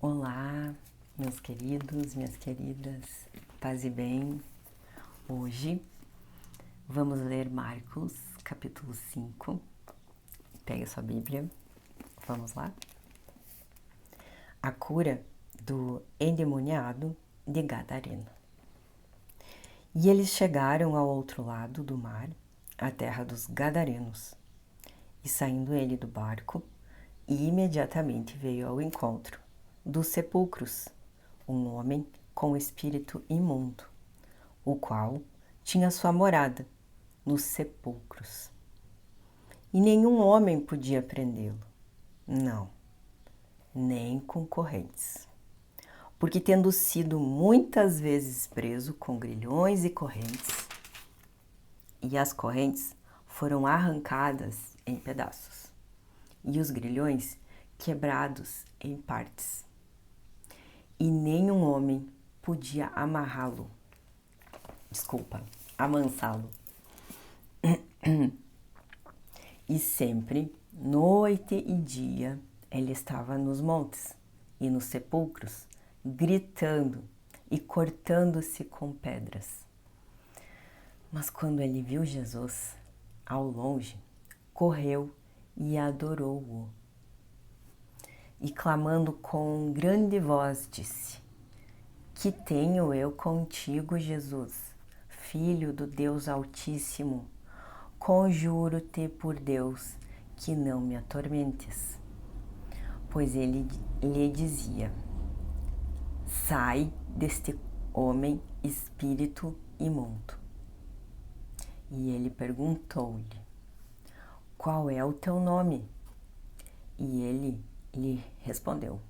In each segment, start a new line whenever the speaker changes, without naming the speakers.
Olá, meus queridos, minhas queridas, paz e bem. Hoje vamos ler Marcos, capítulo 5. Pega sua Bíblia, vamos lá. A cura do endemoniado de Gadareno. E eles chegaram ao outro lado do mar, a terra dos Gadarenos. E saindo ele do barco, imediatamente veio ao encontro dos sepulcros um homem com espírito imundo, o qual tinha sua morada nos sepulcros. E nenhum homem podia prendê-lo, não, nem com correntes, porque tendo sido muitas vezes preso com grilhões e correntes, e as correntes foram arrancadas em pedaços, e os grilhões quebrados em partes. E nenhum homem podia amansá-lo. E sempre, noite e dia, ele estava nos montes e nos sepulcros, gritando e cortando-se com pedras. Mas quando ele viu Jesus ao longe, correu e adorou-o. E clamando com grande voz disse: Que tenho eu contigo, Jesus, Filho do Deus Altíssimo? Conjuro-te por Deus que não me atormentes. Pois ele lhe dizia: Sai deste homem, espírito imundo. E ele perguntou-lhe: Qual é o teu nome? E ele lhe respondeu,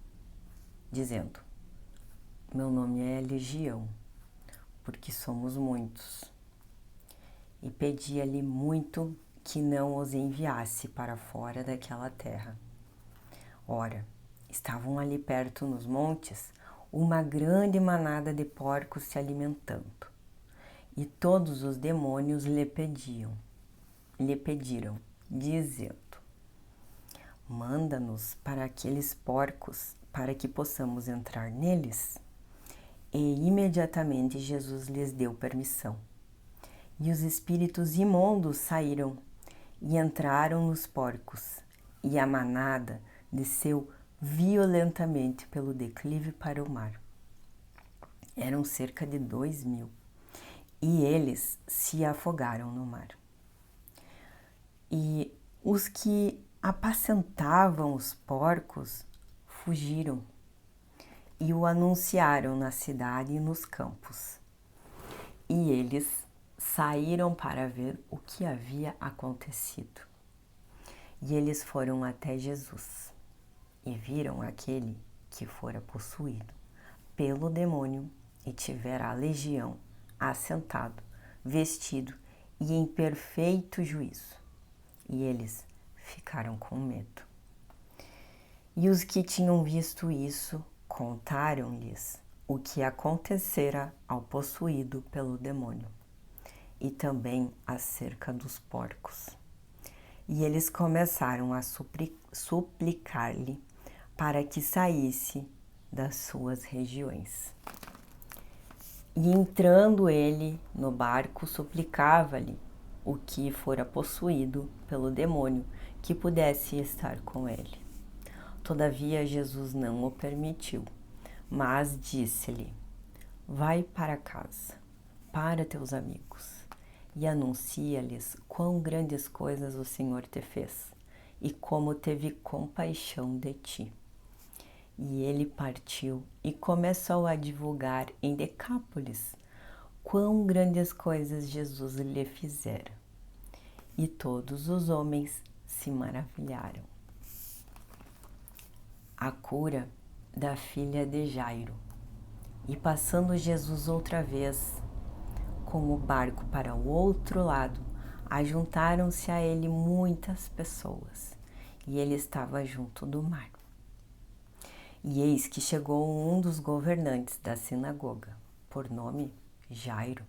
dizendo: Meu nome é Legião, porque somos muitos. E pedia-lhe muito que não os enviasse para fora daquela terra. Ora, estavam ali perto nos montes uma grande manada de porcos se alimentando. E todos os demônios lhe pediram, dizendo: Manda-nos para aqueles porcos, para que possamos entrar neles. E imediatamente Jesus lhes deu permissão. E os espíritos imundos saíram e entraram nos porcos, e a manada desceu violentamente pelo declive para o mar. Eram cerca de 2.000, e eles se afogaram no mar. E os que apacentavam os porcos fugiram e o anunciaram na cidade e nos campos. E eles saíram para ver o que havia acontecido. E eles foram até Jesus e viram aquele que fora possuído pelo demônio e tivera a legião assentado, vestido e em perfeito juízo. E eles ficaram com medo. E os que tinham visto isso contaram-lhes o que acontecera ao possuído pelo demônio, e também acerca dos porcos. E eles começaram a suplicar-lhe para que saísse das suas regiões. E entrando ele no barco, suplicava-lhe o que fora possuído pelo demônio que pudesse estar com ele. Todavia Jesus não o permitiu, mas disse-lhe: Vai para casa, para teus amigos, e anuncia-lhes quão grandes coisas o Senhor te fez, e como teve compaixão de ti. E ele partiu e começou a divulgar em Decápolis quão grandes coisas Jesus lhe fizera. E todos os homens se maravilharam. A cura da filha de Jairo. E passando Jesus outra vez com o barco para o outro lado, ajuntaram-se a ele muitas pessoas, e ele estava junto do mar. E eis que chegou um dos governantes da sinagoga, por nome Jairo,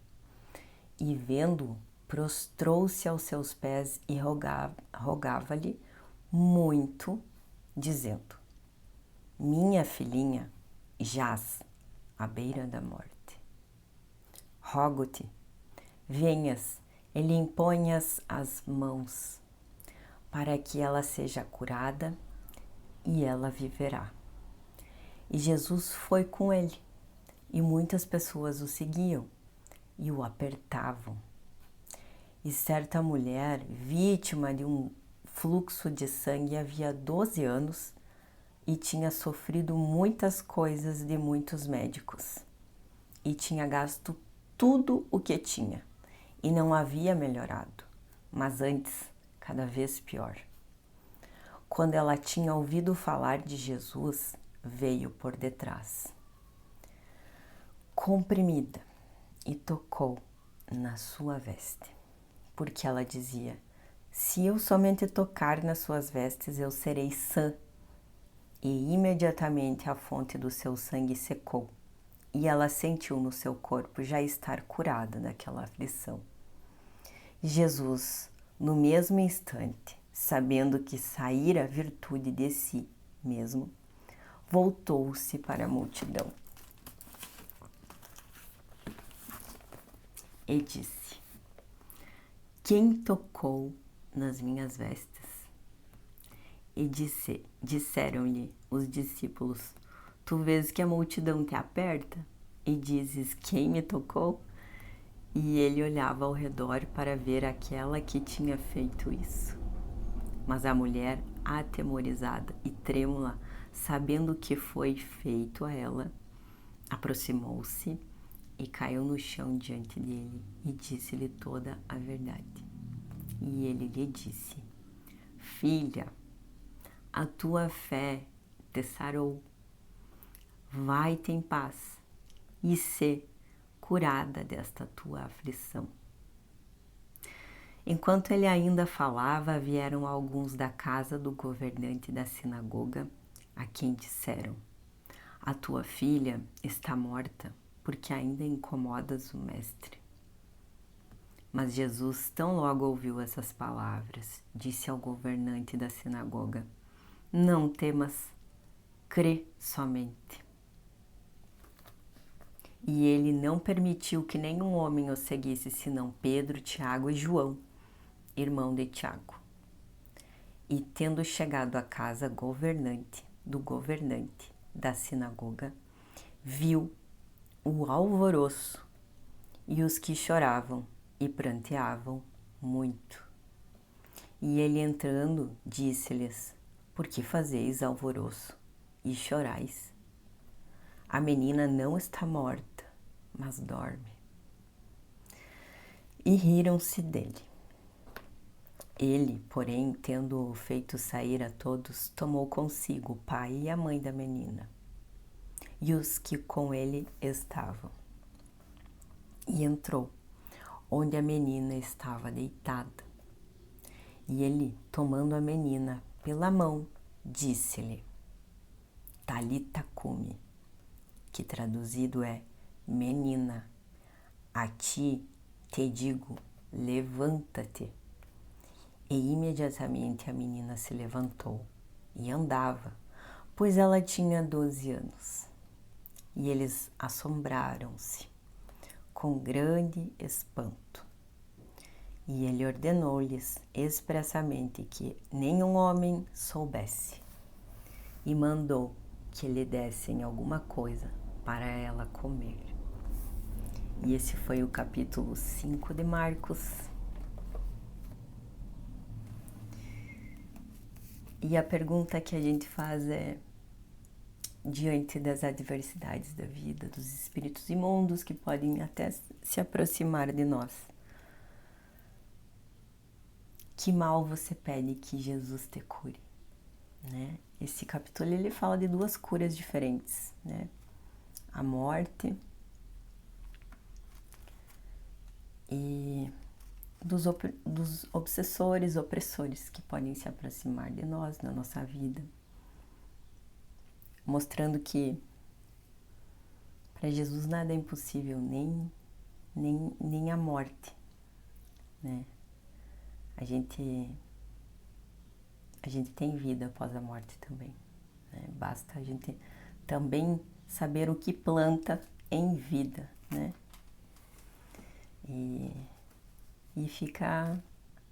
e vendo-o, prostrou-se aos seus pés e rogava-lhe muito, dizendo: minha filhinha jaz à beira da morte. Rogo-te, venhas e lhe imponhas as mãos, para que ela seja curada e ela viverá. E Jesus foi com ele, e muitas pessoas o seguiam e o apertavam. E certa mulher, vítima de um fluxo de sangue havia 12 anos e tinha sofrido muitas coisas de muitos médicos e tinha gasto tudo o que tinha e não havia melhorado, mas antes cada vez pior. Quando ela tinha ouvido falar de Jesus, veio por detrás, comprimida, e tocou na sua veste, porque ela dizia: se eu somente tocar nas suas vestes, eu serei sã. E imediatamente a fonte do seu sangue secou, e ela sentiu no seu corpo já estar curada daquela aflição. Jesus, no mesmo instante, sabendo que saíra a virtude de si mesmo, voltou-se para a multidão e disse: quem tocou nas minhas vestes? E disseram-lhe os discípulos: tu vês que a multidão te aperta e dizes: quem me tocou? E ele olhava ao redor para ver aquela que tinha feito isso. Mas a mulher, atemorizada e trêmula, sabendo o que foi feito a ela, aproximou-se e caiu no chão diante dele e disse-lhe toda a verdade. E ele lhe disse: filha, a tua fé te sarou. Vai-te em paz e sê curada desta tua aflição. Enquanto ele ainda falava, vieram alguns da casa do governante da sinagoga, a quem disseram: a tua filha está morta, porque ainda incomodas o mestre. Mas Jesus, tão logo ouviu essas palavras, disse ao governante da sinagoga: não temas, crê somente. E ele não permitiu que nenhum homem o seguisse, senão Pedro, Tiago e João, irmão de Tiago. E tendo chegado à casa do governante da sinagoga, viu o alvoroço e os que choravam e pranteavam muito. E ele entrando, disse-lhes: por que fazeis alvoroço e chorais? A menina não está morta, mas dorme. E riram-se dele. Ele, porém, tendo feito sair a todos, tomou consigo o pai e a mãe da menina, e os que com ele estavam, e entrou onde a menina estava deitada. E ele, tomando a menina pela mão, disse-lhe: Talita cumi, que traduzido é: menina, a ti te digo, levanta-te. E imediatamente a menina se levantou e andava, pois ela tinha 12 anos. E eles assombraram-se com grande espanto. E ele ordenou-lhes expressamente que nenhum homem soubesse, e mandou que lhe dessem alguma coisa para ela comer. E esse foi o capítulo 5 de Marcos. E a pergunta que a gente faz é: diante das adversidades da vida, dos espíritos imundos que podem até se aproximar de nós, que mal você pede que Jesus te cure, né? Esse capítulo ele fala de duas curas diferentes, né? A morte e dos obsessores, opressores que podem se aproximar de nós na nossa vida, mostrando que para Jesus nada é impossível, nem a morte, né? A gente tem vida após a morte também. né? Basta a gente também saber o que planta em vida, né? E fica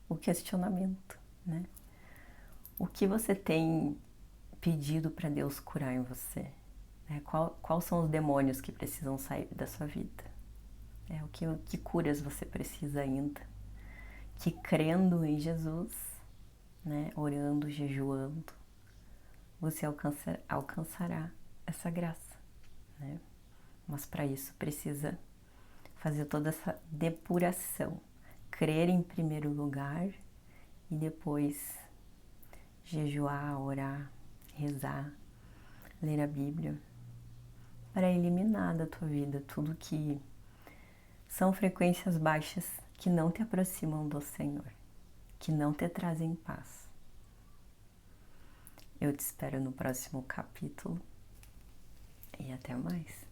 o questionamento, né? O que você tem pedido para Deus curar em você? Quais são os demônios que precisam sair da sua vida? Que curas você precisa ainda? Que crendo em Jesus, né, orando, jejuando, você alcançará essa graça, né? Mas para isso precisa fazer toda essa depuração, crer em primeiro lugar e depois jejuar, orar, rezar, ler a Bíblia, para eliminar da tua vida tudo que são frequências baixas que não te aproximam do Senhor, que não te trazem paz. Eu te espero no próximo capítulo e até mais.